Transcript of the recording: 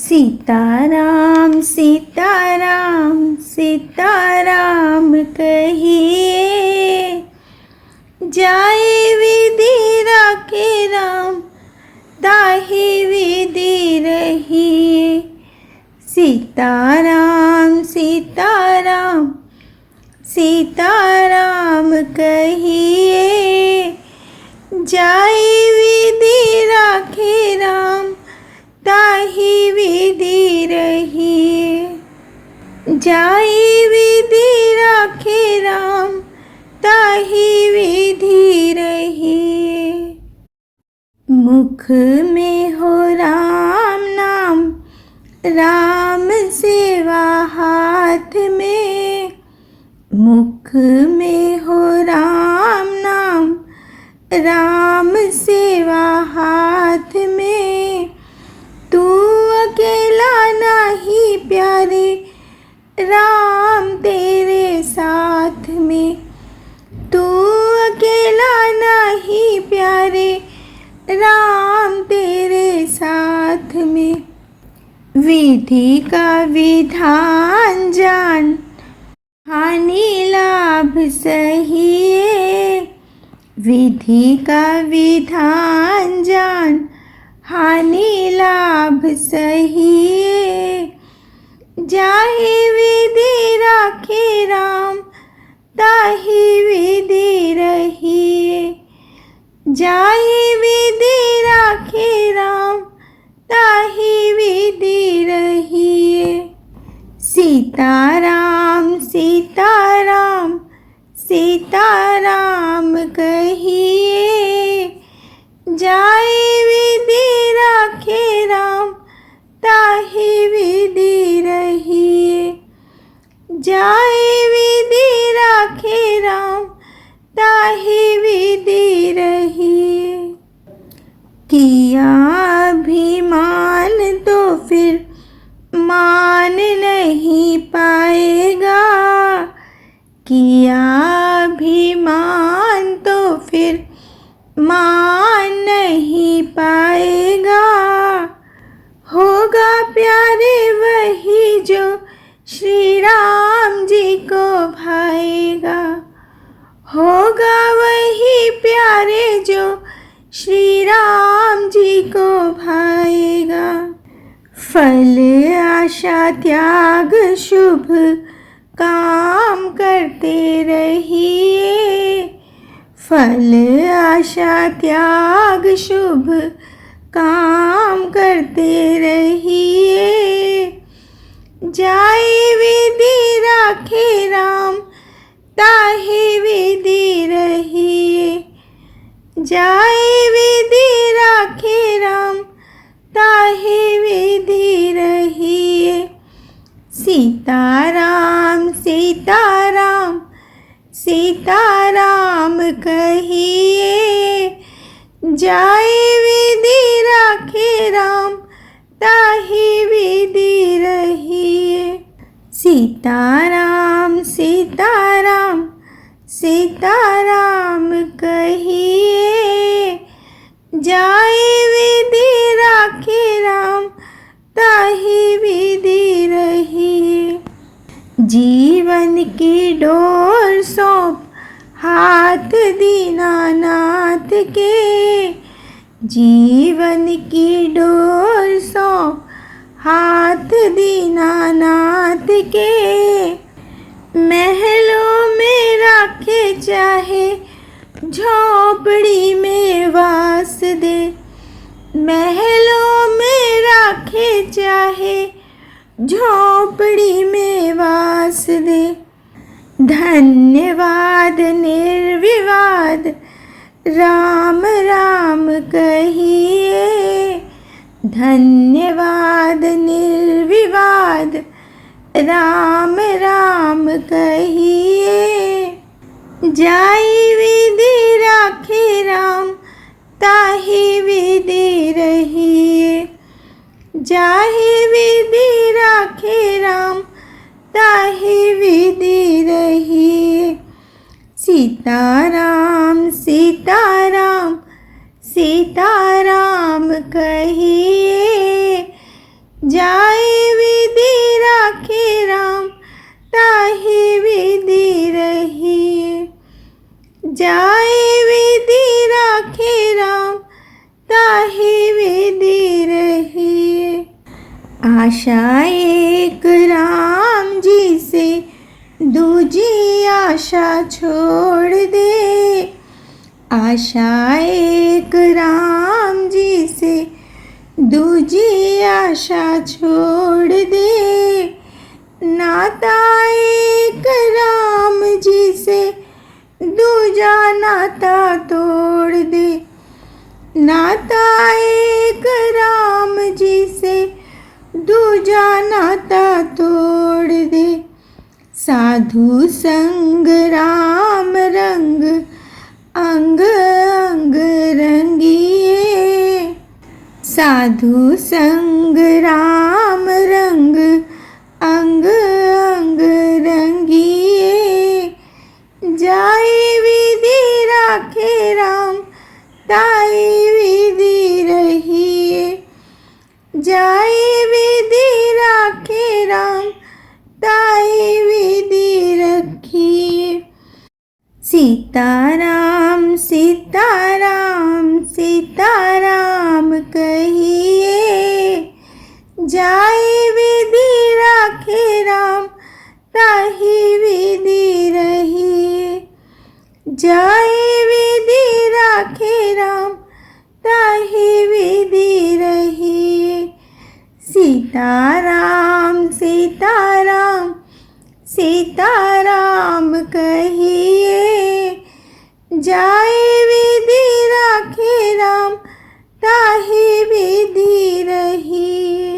सीताराम सीताराम सीताराम कहिए, जाए विधि राखे राम, ताहि विधि रहिए। सीताराम सीताराम सीताराम कहिए, जाए विधि राखे राम, ताहि विधि रहिए। जाए विधि राखे राम, ताहि विधि रहिए। मुख में हो राम नाम, राम सेवा हाथ में। मुख में हो राम नाम, राम सेवा हाथ में। तू अकेला नहीं प्यारे, राम तेरे साथ में। तू अकेला नहीं प्यारे, राम तेरे साथ में। विधि का विधान जान, हानि लाभ सहिए। विधि का विधान जान, हानि लाभ सहिए। जाहि विधि राखे राम, ताहि विधि रहिए। जाहि विधि राखे राम, ताहि विधि रहिए। सीताराम सीताराम सीताराम कहिए, जाए विधि राखे राम, ताहि विधि रहिए। जाए विधि राखे राम, ताहि विधि रहिए। किया अभिमान तो फिर मान नहीं पाएगा। किया अभिमान तो फिर मान नहीं पाएगा। होगा प्यारे वही जो श्री राम जी को भाएगा। होगा वही प्यारे जो श्री राम जी को भाएगा। फल आशा त्याग शुभ काम करते रहिए। फल आशा त्याग शुभ काम करते रहिए। जाए विधि राखे राम, ताहि विधि रहिए। जाए विधि राखे राम, ताहि विधि रहिए। सीताराम सीताराम सीताराम कहिए, जाए विधि राखे राम, ताहि विधि रहिए। सीताराम सीताराम सीताराम कहिए, जाए विधि राखे राम, ताहि विधि रहिए। जीवन की डोर सौंप हाथ दीनानाथ के। जीवन की डोर सौंप हाथ दीनानाथ के। महलों में राखे चाहे, झोपड़ी में वास दे। महलों में राखे चाहे, झोपड़ी में वास दे। धन्यवाद निर्विवाद, राम राम कहिए। धन्यवाद निर्विवाद, राम राम कहिए। जाए विधि राखे राम, ताहि विधि रहिए। जाहि विधि राखे राम, ताहि विधि रहिए। सीताराम सीताराम सीताराम कहिए, जा जाए विधि राखे राम, ताहि विधि रहिए। आशा एक राम जी से, दूजी आशा छोड़ दे। आशा एक राम जी से, दूजी आशा छोड़ दे। नाता एक राम जी से, दूजा नाता तोड़ दे। नाता एक राम जी से, दूजा नाता तोड़ दे। साधु संग राम रंग, अंग अंग रंगिए। साधु संग राम रंग, अंग अंग रंगिए। जाए विधि राखे राम, ताहि विधि रहिए। जाए विधि राखे राम, ताहि विधि रखिए। सीताराम सीताराम सीताराम कहिए। जाए विधि राखे राम, ताहि विधि रहिए। जाए विधि राखे राम, ताहि विधि रहिए। सीताराम सीताराम सीताराम कहिए। जाए विधि राखे राम, ताहि विधि रहिए।